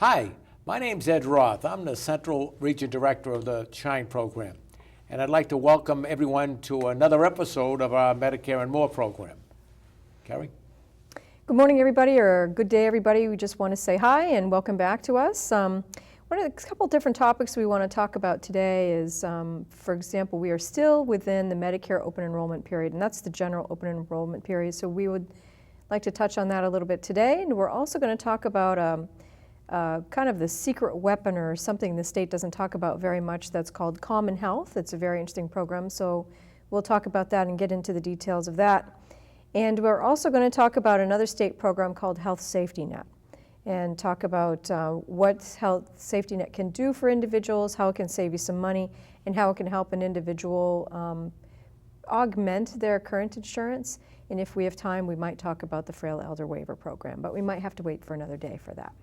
Hi, my name's Ed Roth. I'm the Central Region Director of the SHINE program, and I'd like to welcome everyone to another episode of our Medicare and More program. Kerry? Good morning, everybody, or good day, everybody. We just want to say hi and welcome back to us. One of the couple different topics we want to talk about today is, for example, we are still within the Medicare open enrollment period, and that's the general open enrollment period. So we would like to touch on that a little bit today, and we're also going to talk about kind of the secret weapon or something the state doesn't talk about very much that's called Common Health. It's a very interesting program, so we'll talk about that and get into the details of that. And we're also going to talk about another state program called Health Safety Net and talk about what Health Safety Net can do for individuals, how it can save you some money, and how it can help an individual augment their current insurance. And if we have time, we might talk about the Frail Elder Waiver Program, but we might have to wait for another day for that.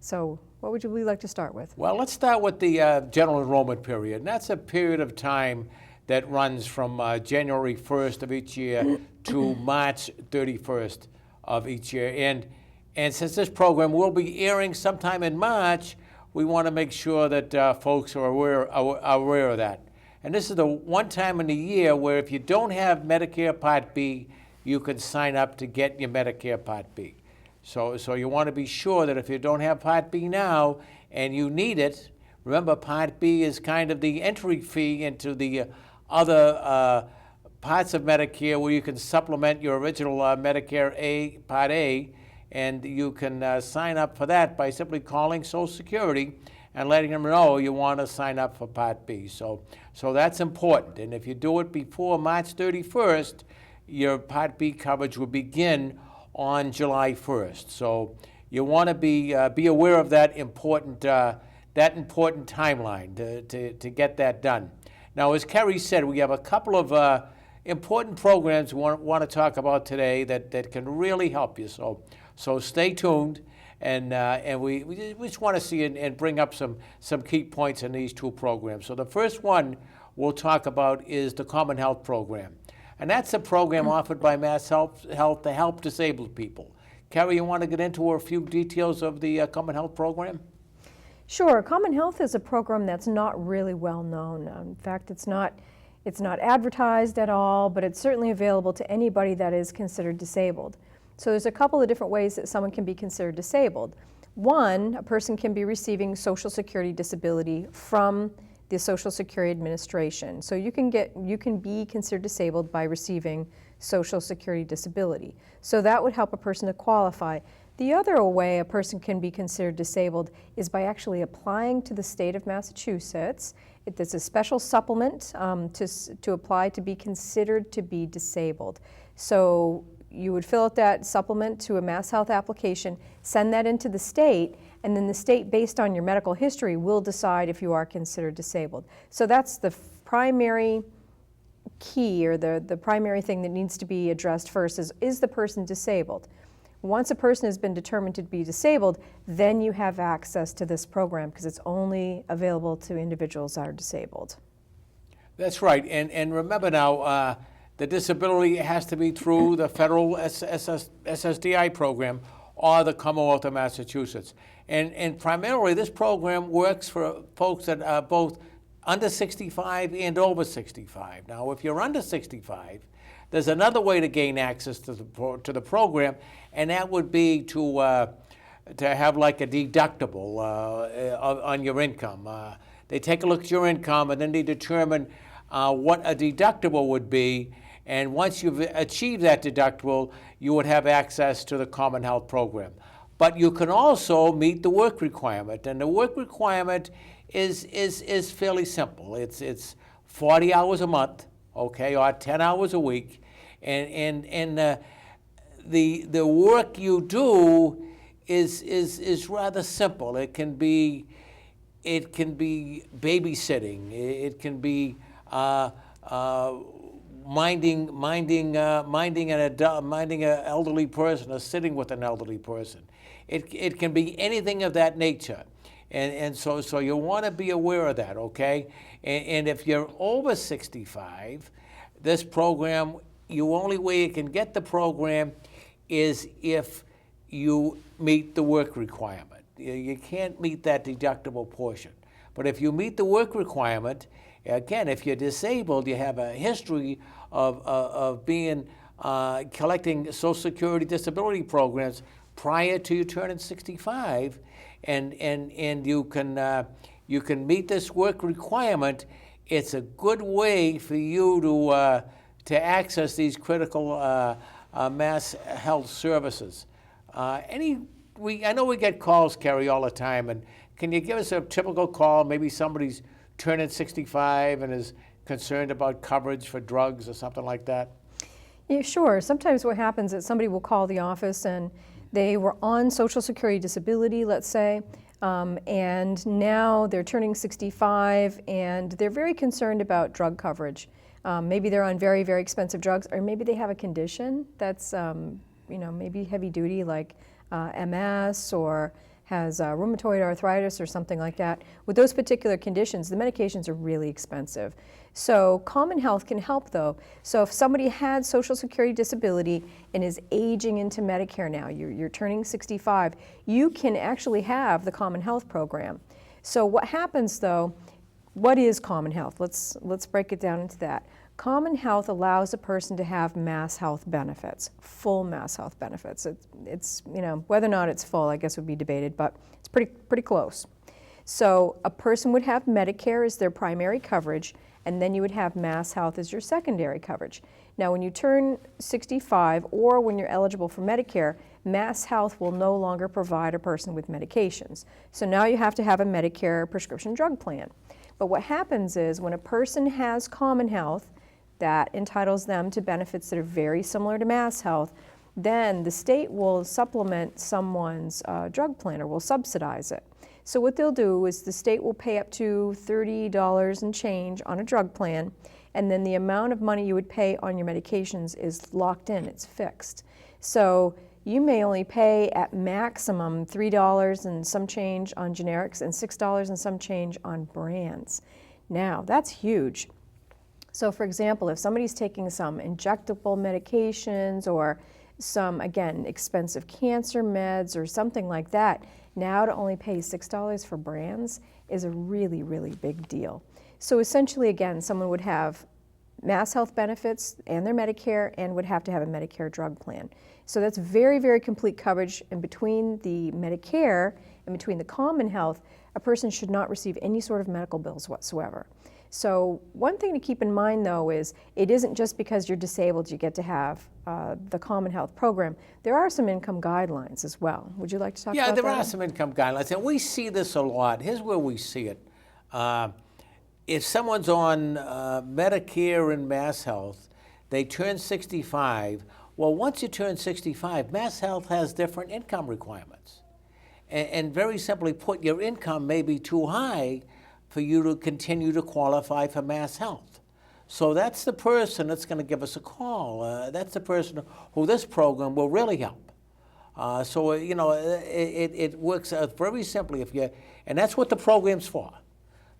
So what would you like to start with? Well, let's start with the general enrollment period. And that's a period of time that runs from January 1st of each year to March 31st of each year. And since this program will be airing sometime in March, we want to make sure that folks are aware of that. And this is the one time in the year where if you don't have Medicare Part B, you can sign up to get your Medicare Part B. So you want to be sure that if you don't have Part B now and you need it, remember Part B is kind of the entry fee into the other parts of Medicare where you can supplement your original Medicare Part A, and you can sign up for that by simply calling Social Security and letting them know you want to sign up for Part B. So that's important. And if you do it before March 31st, your Part B coverage will begin on July 1st. So you want to be aware of that important timeline to get that done. Now, as Kerry said, we have a couple of important programs we want to talk about today that can really help you. So stay tuned, and we just want to see and bring up some key points in these two programs. So the first one we'll talk about is the Common Health Program. And that's a program offered by Mass Health to help disabled people. Kerry, you want to get into a few details of the Common Health Program? Sure. Common Health is a program that's not really well known. In fact, it's not advertised at all, but it's certainly available to anybody that is considered disabled. So there's a couple of different ways that someone can be considered disabled. One, a person can be receiving Social Security disability from the Social Security Administration. So you can be considered disabled by receiving Social Security disability. So that would help a person to qualify. The other way a person can be considered disabled is by actually applying to the state of Massachusetts. There's a special supplement to apply to be considered to be disabled. So you would fill out that supplement to a Mass Health application, send that into the state, and then the state, based on your medical history, will decide if you are considered disabled. So that's the primary key, or the primary thing that needs to be addressed first is the person disabled? Once a person has been determined to be disabled, then you have access to this program because it's only available to individuals that are disabled. That's right. And remember now, the disability has to be through the federal SSDI program or the Commonwealth of Massachusetts. And primarily this program works for folks that are both under 65 and over 65. Now, if you're under 65, there's another way to gain access to the program, and that would be to have like a deductible on your income. They take a look at your income, and then they determine what a deductible would be. And once you've achieved that deductible, you would have access to the Common Health Program. But you can also meet the work requirement, and the work requirement is fairly simple. It's 40 hours a month, okay, or 10 hours a week, and the work you do is rather simple. It can be babysitting. It can be minding an elderly person or sitting with an elderly person. It can be anything of that nature. And so you want to be aware of that, okay? And if you're over 65, this program, the only way you can get the program is if you meet the work requirement. You can't meet that deductible portion. But if you meet the work requirement, again, if you're disabled, you have a history of being collecting Social Security disability programs prior to you turning 65, and you can meet this work requirement, it's a good way for you to access these critical mass health services. I know we get calls, Kerry, all the time, and can you give us a typical call? Maybe somebody's turning 65 and is concerned about coverage for drugs or something like that? Yeah, sure. Sometimes what happens is somebody will call the office and they were on Social Security disability, let's say, and now they're turning 65 and they're very concerned about drug coverage. Maybe they're on very, very expensive drugs, or maybe they have a condition that's maybe heavy duty, like MS, or has rheumatoid arthritis or something like that. With those particular conditions, the medications are really expensive. So Common Health can help, though. So if somebody had Social Security disability and is aging into Medicare now, you're turning 65, you can actually have the Common Health program. So what happens, though, what is Common Health? Let's break it down into that. Common Health allows a person to have mass health benefits, full mass health benefits. It's whether or not it's full, I guess, would be debated, but it's pretty close. So a person would have Medicare as their primary coverage, and then you would have mass health as your secondary coverage. Now, when you turn 65 or when you're eligible for Medicare, mass health will no longer provide a person with medications. So now you have to have a Medicare prescription drug plan. But what happens is when a person has Common Health, that entitles them to benefits that are very similar to mass health, then the state will supplement someone's drug plan, or will subsidize it. So what they'll do is the state will pay up to $30 and change on a drug plan, and then the amount of money you would pay on your medications is locked in, it's fixed. So you may only pay at maximum $3 and some change on generics and $6 and some change on brands. Now, that's huge. So for example, if somebody's taking some injectable medications or some, again, expensive cancer meds or something like that, now to only pay $6 for brands is a really, really big deal. So essentially, again, someone would have mass health benefits and their Medicare and would have to have a Medicare drug plan. So that's very, very complete coverage. And between the Medicare and between the Common Health, a person should not receive any sort of medical bills whatsoever. So one thing to keep in mind, though, is it isn't just because you're disabled you get to have the Common Health program. There are some income guidelines as well. Would you like to talk about that? Yeah, there are some income guidelines, and we see this a lot. Here's where we see it. If someone's on Medicare and Mass Health, they turn 65. Well, once you turn 65, Mass Health has different income requirements. And very simply put, your income may be too high for you to continue to qualify for Mass Health. So that's the person that's going to give us a call. That's the person who this program will really help. So it works out very simply and that's what the program's for.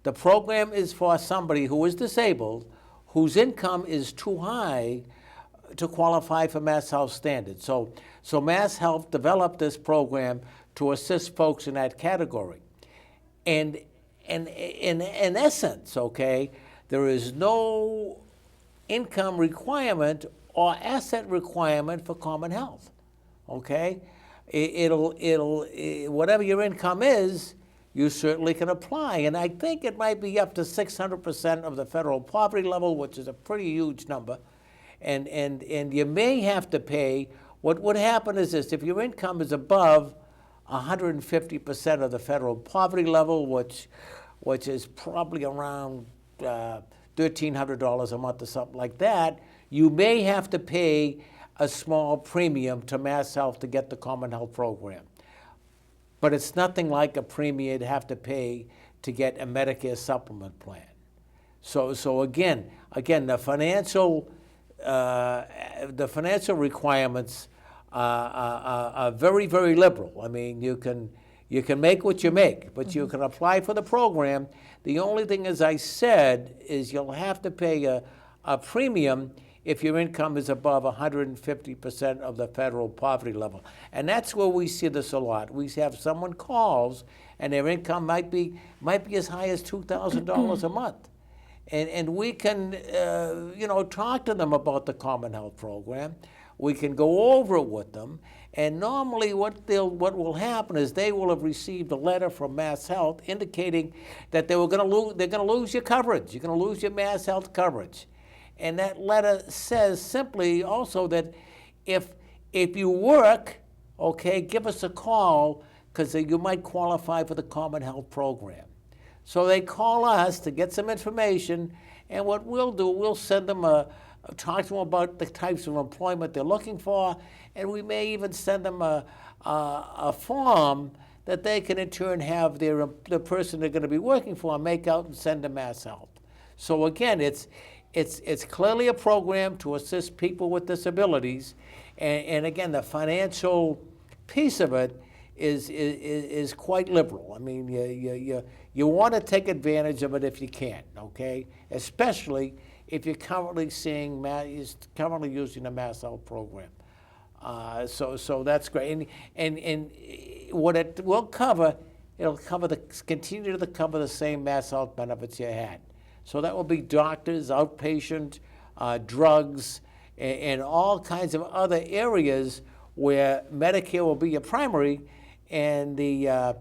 The program is for somebody who is disabled, whose income is too high to qualify for Mass Health standards. So Mass Health developed this program to assist folks in that category. And in essence, okay, there is no income requirement or asset requirement for Common Health, okay? It'll whatever your income is, you certainly can apply. And I think it might be up to 600% of the federal poverty level, which is a pretty huge number. And you may have to pay, what would happen is this: if your income is above 150% of the federal poverty level, which is probably around $1,300 a month or something like that, you may have to pay a small premium to Mass Health to get the Common Health program. But it's nothing like a premium you'd have to pay to get a Medicare supplement plan. So again, the financial requirements are very, very liberal. I mean, you can make what you make, but you can apply for the program. The only thing, as I said, is you'll have to pay a premium if your income is above 150% of the federal poverty level. And that's where we see this a lot. We have someone calls and their income might be as high as $2,000 a month. And we can, talk to them about the Common Health Program. We can go over it with them. And normally what will happen is they will have received a letter from Mass Health indicating that they're going to lose your coverage. You're going to lose your Mass Health coverage. And that letter says simply also that if you work, okay, give us a call because you might qualify for the Common Health Program. So they call us to get some information, and what we'll do, we'll send them talk to them about the types of employment they're looking for, and we may even send them a form that they can in turn have the person they're going to be working for make out and send to Mass Health. So again, it's clearly a program to assist people with disabilities, and again, the financial piece of it is quite liberal. I mean, you want to take advantage of it if you can, okay? Especially if you're currently using the Mass Health Program. So that's great. And what it will cover, continue to cover the same Mass Health benefits you had. So that will be doctors, outpatient, drugs, and all kinds of other areas where Medicare will be your primary, and the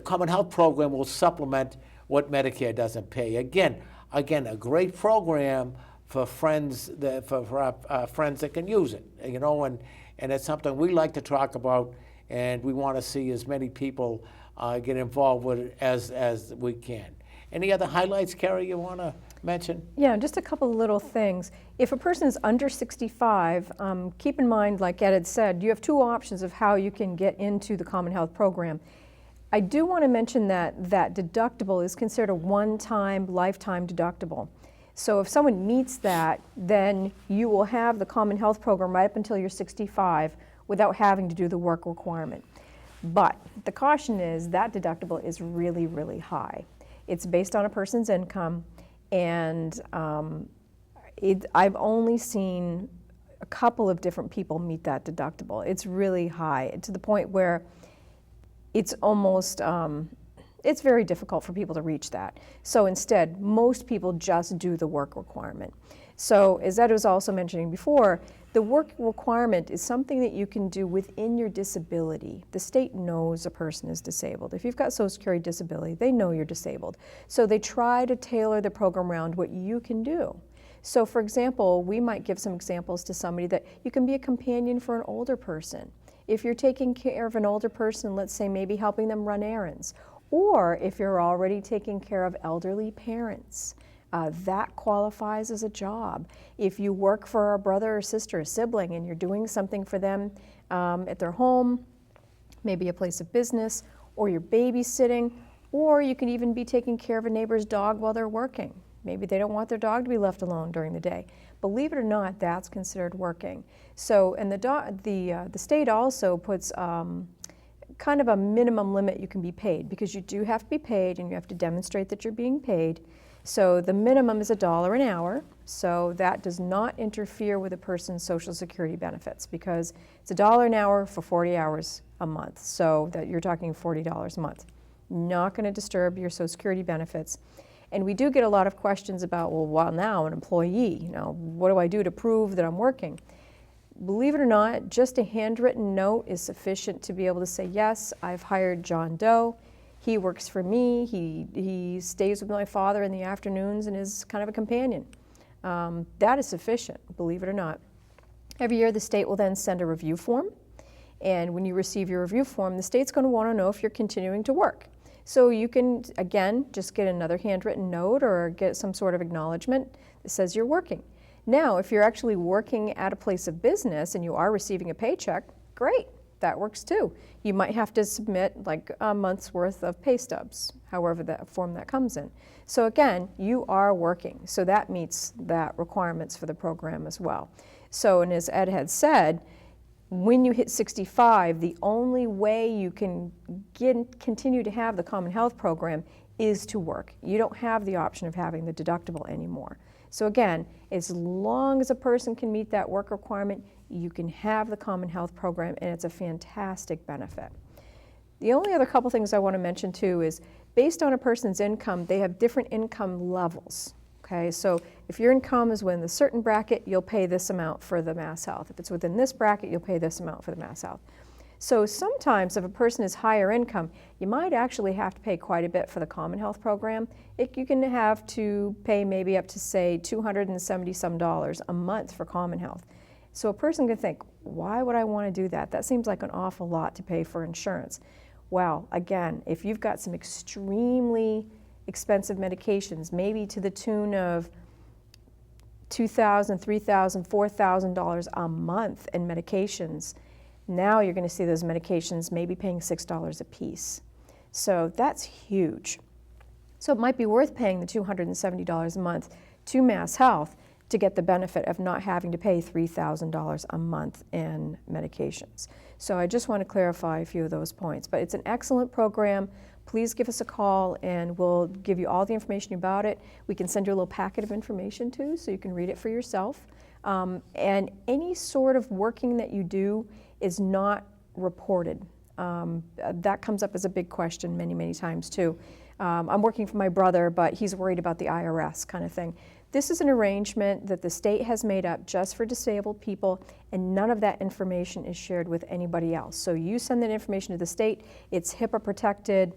Common Health Program will supplement what Medicare doesn't pay. Again, a great program for friends for our friends that can use it. And it's something we like to talk about, and we want to see as many people get involved with it as we can. Any other highlights, Kerry, you want to mention? Yeah, just a couple of little things. If a person is under 65, keep in mind, like Ed had said, you have two options of how you can get into the Common Health Program. I do want to mention that deductible is considered a one-time, lifetime deductible. So if someone meets that, then you will have the Common Health Program right up until you're 65 without having to do the work requirement. But the caution is that deductible is really, really high. It's based on a person's income, and I've only seen a couple of different people meet that deductible. It's really high, to the point where it's almost, it's very difficult for people to reach that. So instead, most people just do the work requirement. So as Ed was also mentioning before, the work requirement is something that you can do within your disability. The state knows a person is disabled. If you've got Social Security disability, they know you're disabled. So they try to tailor the program around what you can do. So for example, we might give some examples to somebody that you can be a companion for an older person. If you're taking care of an older person, let's say maybe helping them run errands, or if you're already taking care of elderly parents, that qualifies as a job. If you work for a brother or sister, a sibling, and you're doing something for them at their home, maybe a place of business, or you're babysitting, or you can even be taking care of a neighbor's dog while they're working. Maybe they don't want their dog to be left alone during the day. Believe it or not, that's considered working. So, and the state also puts kind of a minimum limit you can be paid, because you do have to be paid and you have to demonstrate that you're being paid. So the minimum is $1 an hour, so that does not interfere with a person's Social Security benefits, because it's $1 an hour for 40 hours a month, so that you're talking $40 a month. Not going to disturb your Social Security benefits. And we do get a lot of questions about, well, now an employee, what do I do to prove that I'm working? Believe it or not, just a handwritten note is sufficient to be able to say, yes, I've hired John Doe. He works for me. He stays with my father in the afternoons and is kind of a companion. That is sufficient, believe it or not. Every year the state will then send a review form. And when you receive your review form, the state's going to want to know if you're continuing to work. So you can, again, just get another handwritten note or get some sort of acknowledgement that says you're working. Now, if you're actually working at a place of business and you are receiving a paycheck, great, that works too. You might have to submit like a month's worth of pay stubs, however that form that comes in. So again, you are working, so that meets that requirements for the program as well. So, and as Ed had said, when you hit 65, the only way you can continue to have the Common Health Program is to work. You don't have the option of having the deductible anymore. So again, as long as a person can meet that work requirement, you can have the Common Health program, and it's a fantastic benefit. The only other couple things I want to mention too is based on a person's income, they have different income levels. Okay, so if your income is within a certain bracket, you'll pay this amount for the Mass Health. If it's within this bracket, you'll pay this amount for the Mass Health. So sometimes if a person is higher income, you might actually have to pay quite a bit for the Common Health program. You can have to pay maybe up to, say, $270 some a month for Common Health. So a person can think, why would I want to do that? That seems like an awful lot to pay for insurance. Well, again, if you've got some extremely expensive medications, maybe to the tune of $2,000, $3,000, $4,000 a month in medications, now you're going to see those medications maybe paying $6 a piece. So that's huge. So it might be worth paying the $270 a month to Mass Health to get the benefit of not having to pay $3,000 a month in medications. So I just want to clarify a few of those points. But it's an excellent program. Please give us a call and we'll give you all the information about it. We can send you a little packet of information too, so you can read it for yourself. And any sort of working that you do is not reported. That comes up as a big question many, many times too. I'm working for my brother, but he's worried about the IRS kind of thing. This is an arrangement that the state has made up just for disabled people, and none of that information is shared with anybody else. So you send that information to the state, it's HIPAA protected,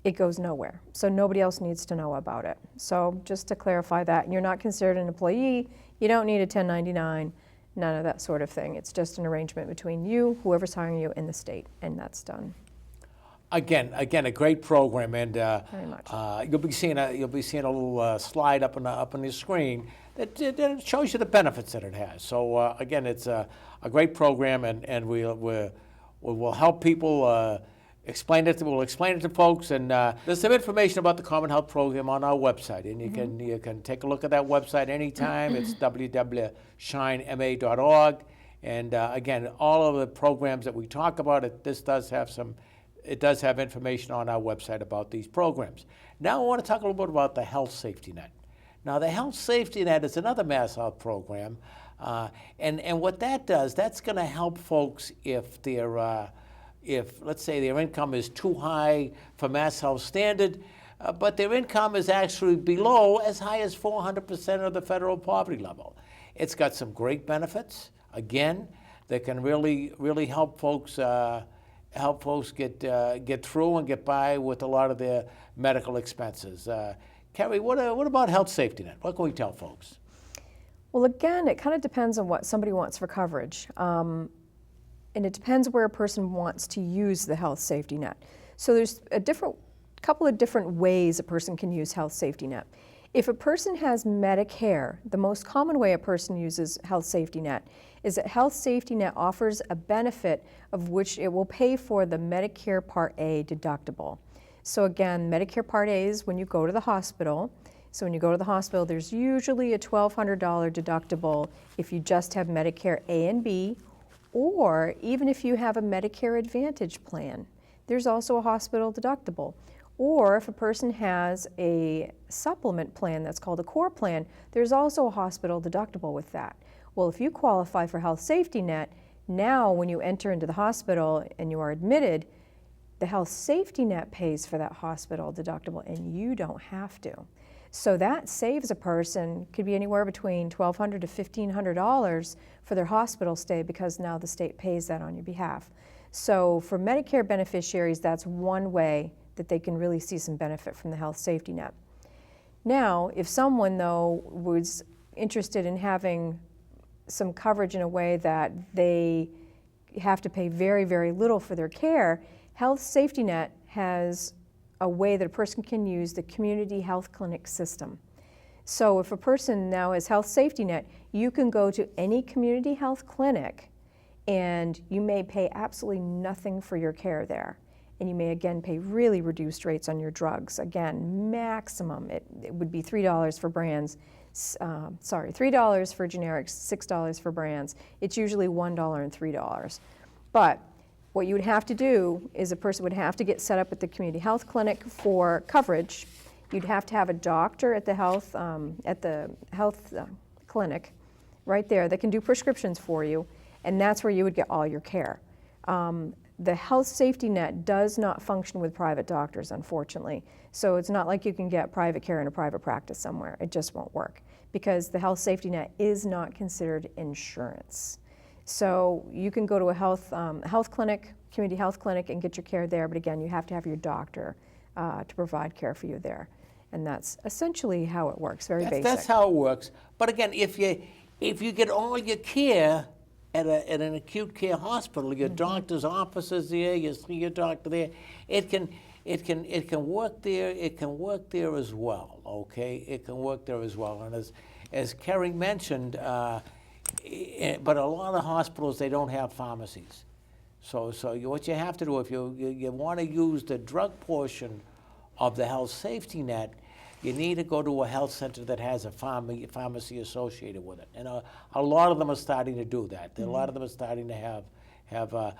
it goes nowhere. So nobody else needs to know about it. So just to clarify that, you're not considered an employee, you don't need a 1099, none of that sort of thing. It's just an arrangement between you, whoever's hiring you, and the state, and that's done. Again, a great program, and Very much. you'll be seeing a little slide up on the screen that shows you the benefits that it has. So again, it's a great program, and we'll help people We'll explain it to folks, and there's some information about the Common Health program on our website, and you can take a look at that website anytime. It's www.shinema.org, and again, all of the programs that we talk about, it does have information on our website about these programs. Now I want to talk a little bit about the Health Safety Net. Now the Health Safety Net is another Mass Health program, and what that does, that's going to help folks if let's say their income is too high for Mass Health standard, but their income is actually below as high as 400% of the federal poverty level. It's got some great benefits, again, that can really help folks get through and get by with a lot of their medical expenses. Kerry, what about Health Safety Net? What can we tell folks? Well, again, it kind of depends on what somebody wants for coverage. And it depends where a person wants to use the Health Safety Net. So there's a couple of different ways a person can use Health Safety Net. If a person has Medicare, the most common way a person uses Health Safety Net is that Health Safety Net offers a benefit of which it will pay for the Medicare Part A deductible. So again, Medicare Part A is when you go to the hospital. So when you go to the hospital, there's usually a $1,200 deductible if you just have Medicare A and B, or even if you have a Medicare Advantage plan, there's also a hospital deductible. Or if a person has a supplement plan that's called a core plan, there's also a hospital deductible with that. Well, if you qualify for Health Safety Net, now when you enter into the hospital and you are admitted, the Health Safety Net pays for that hospital deductible and you don't have to. So that saves a person, could be anywhere between $1,200 to $1,500 for their hospital stay because now the state pays that on your behalf. So for Medicare beneficiaries, that's one way that they can really see some benefit from the Health Safety Net. Now, if someone though was interested in having some coverage in a way that they have to pay very, very little for their care, Health Safety Net has a way that a person can use the community health clinic system. So if a person now has Health Safety Net, you can go to any community health clinic and you may pay absolutely nothing for your care there. And you may again pay really reduced rates on your drugs. Again, maximum, it would be $3 for brands, $3 for generics, $6 for brands. It's usually $1 and $3. But what you would have to do is a person would have to get set up at the community health clinic for coverage. You'd have to have a doctor at the health clinic right there that can do prescriptions for you, and that's where you would get all your care. The health safety net does not function with private doctors, unfortunately. So it's not like you can get private care in a private practice somewhere. It just won't work because the health safety net is not considered insurance. So you can go to a health clinic, community health clinic, and get your care there. But again, you have to have your doctor to provide care for you there. And that's essentially how it works, very basic. That's how it works. But again, if you get all your care at an acute care hospital, your doctor's office is there, you see your doctor there, it can work there. It can work there as well. Okay, it can work there as well. And as Kerry mentioned, but a lot of hospitals, they don't have pharmacies. So what you have to do if you want to use the drug portion of the health safety net, you need to go to a health center that has a pharmacy associated with it. And a lot of them are starting to do that. A lot of them are starting to have a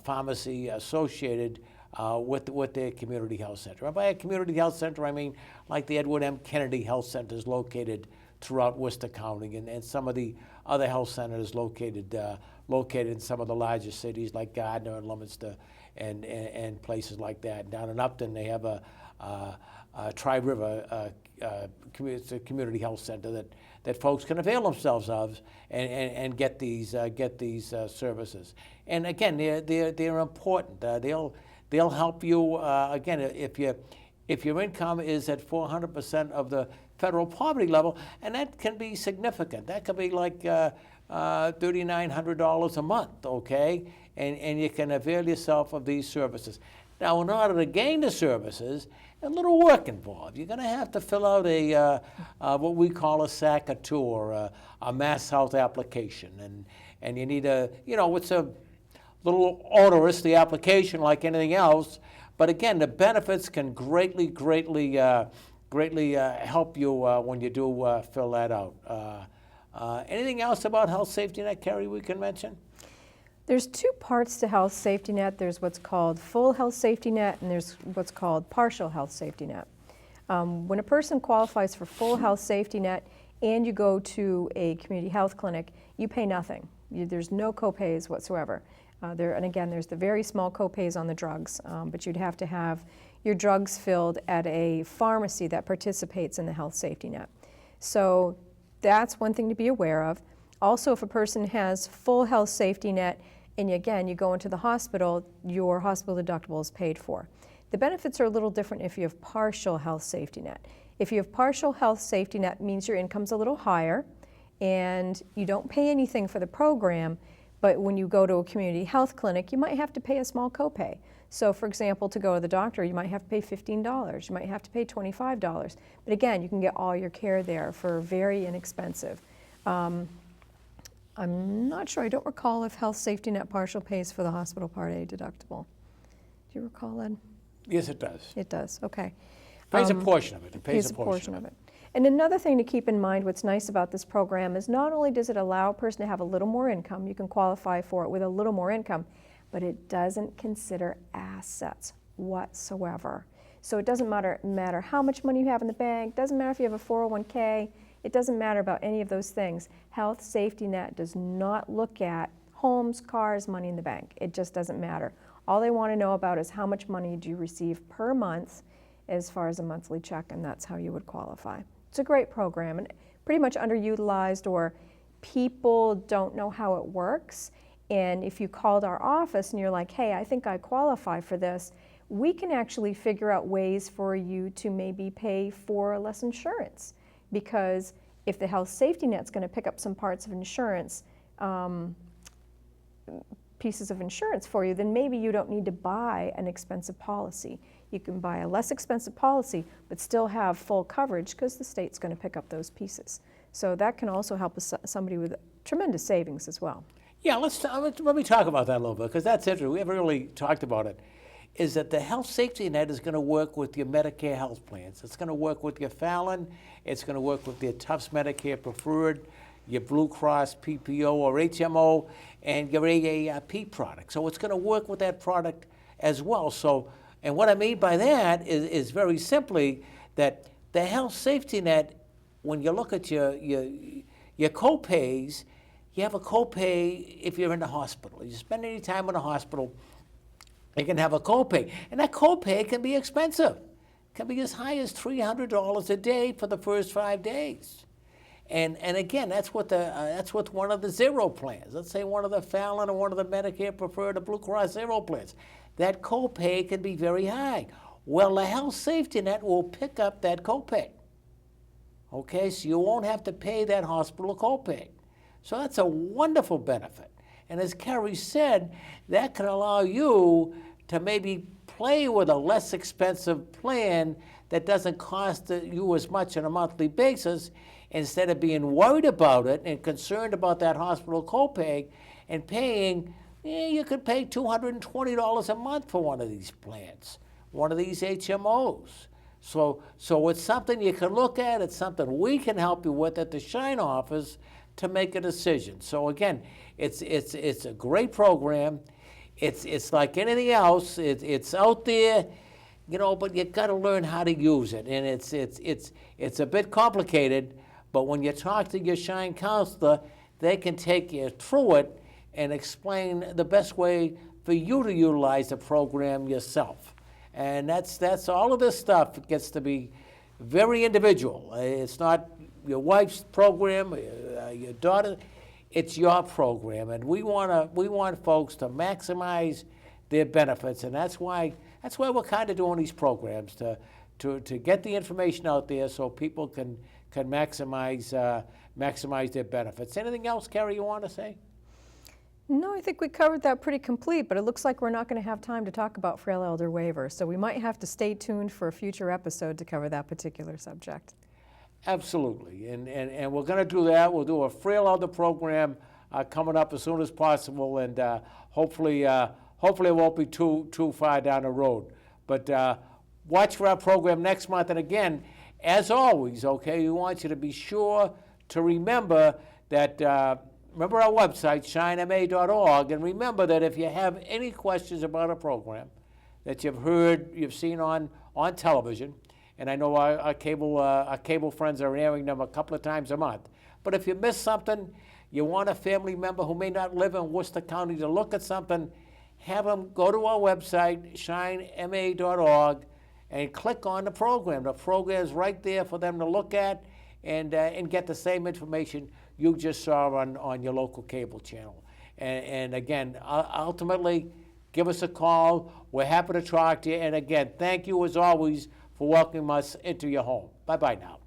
pharmacy associated with their community health center. And by a community health center, I mean like the Edward M. Kennedy Health Centers located throughout Worcester County, and some of the other health centers located in some of the larger cities like Gardner and Leominster and places like that. Down in Upton, they have a Tri-River community health center that folks can avail themselves of and get these services. And again, they're important. They'll help you again if your income is at 400% of the federal poverty level, and that can be significant. That could be like $3,900 a month, okay? And you can avail yourself of these services. Now, in order to gain the services, a little work involved. You're going to have to fill out a what we call a SACA2 or a Mass Health application, and you need it's a little onerous, the application, like anything else. But again, the benefits can greatly help you when you do fill that out. Anything else about health safety net, Kerry, we can mention? There's two parts to health safety net. There's what's called full health safety net, and there's what's called partial health safety net. When a person qualifies for full health safety net and you go to a community health clinic, you pay nothing. There's no copays whatsoever. And again, there's the very small copays on the drugs, but you'd have to have your drugs filled at a pharmacy that participates in the health safety net. So that's one thing to be aware of. Also, if a person has full health safety net, and again, you go into the hospital, your hospital deductible is paid for. The benefits are a little different if you have partial health safety net. If you have partial health safety net, it means your income's a little higher, and you don't pay anything for the program, but when you go to a community health clinic, you might have to pay a small copay. So for example, to go to the doctor, you might have to pay $15, you might have to pay $25. But again, you can get all your care there for very inexpensive. I'm not sure, I don't recall if Health Safety Net partial pays for the hospital Part A deductible. Do you recall, Ed? Yes, it does. It does, okay. Pays a portion of it. It pays a portion of it. And another thing to keep in mind, what's nice about this program is not only does it allow a person to have a little more income, you can qualify for it with a little more income, but it doesn't consider assets whatsoever. So it doesn't matter how much money you have in the bank, doesn't matter if you have a 401k, it doesn't matter about any of those things. Health Safety Net does not look at homes, cars, money in the bank. It just doesn't matter. All they want to know about is how much money do you receive per month as far as a monthly check, and that's how you would qualify. It's a great program and pretty much underutilized, or people don't know how it works. And if you called our office and you're like, hey, I think I qualify for this, we can actually figure out ways for you to maybe pay for less insurance. Because if the health safety net's going to pick up some parts of insurance, pieces of insurance for you, then maybe you don't need to buy an expensive policy. You can buy a less expensive policy, but still have full coverage because the state's going to pick up those pieces. So that can also help somebody with tremendous savings as well. Yeah, let me talk about that a little bit, because that's interesting. We haven't really talked about it. Is that the health safety net is going to work with your Medicare health plans. It's going to work with your Fallon. It's going to work with your Tufts Medicare Preferred, your Blue Cross PPO or HMO, and your AARP product. So it's going to work with that product as well. So And what I mean by that is very simply that the health safety net, when you look at your co-pays, you have a copay if you're in the hospital. You spend any time in the hospital, you can have a copay. And that copay can be expensive. It can be as high as $300 a day for the first 5 days. And again, that's what one of the zero plans. Let's say one of the Fallon or one of the Medicare Preferred or Blue Cross Zero plans. That copay can be very high. Well, the health safety net will pick up that copay. Okay, so you won't have to pay that hospital copay. So that's a wonderful benefit. And as Kerry said, that can allow you to maybe play with a less expensive plan that doesn't cost you as much on a monthly basis, instead of being worried about it and concerned about that hospital copay and paying, you could pay $220 a month for one of these plans, one of these HMOs. So it's something you can look at. It's something we can help you with at the Shine office to make a decision. So again, it's a great program. It's like anything else. It's out there, but you got to learn how to use it. And it's a bit complicated. But when you talk to your Shine counselor, they can take you through it and explain the best way for you to utilize the program yourself. And that's all of this stuff gets to be very individual. It's not your wife's program, your daughter. It's your program, and we want folks to maximize their benefits, and that's why we're kind of doing these programs to get the information out there so people can maximize their benefits. Anything else, Kerry, you want to say? No, I think we covered that pretty complete, but it looks like we're not going to have time to talk about frail elder waiver, so we might have to stay tuned for a future episode to cover that particular subject. Absolutely, and we're going to do that. We'll do a frail elder program coming up as soon as possible, and hopefully it won't be too far down the road. But watch for our program next month, and again, as always, okay, we want you to be sure to remember that, remember our website, shinema.org, and remember that if you have any questions about a program that you've seen on television, and I know our cable friends are airing them a couple of times a month, but if you miss something, you want a family member who may not live in Worcester County to look at something, have them go to our website, shinema.org, and click on the program. The program is right there for them to look at and get the same information you just saw on your local cable channel. And again, ultimately, give us a call. We're happy to talk to you. And again, thank you as always for welcoming us into your home. Bye-bye now.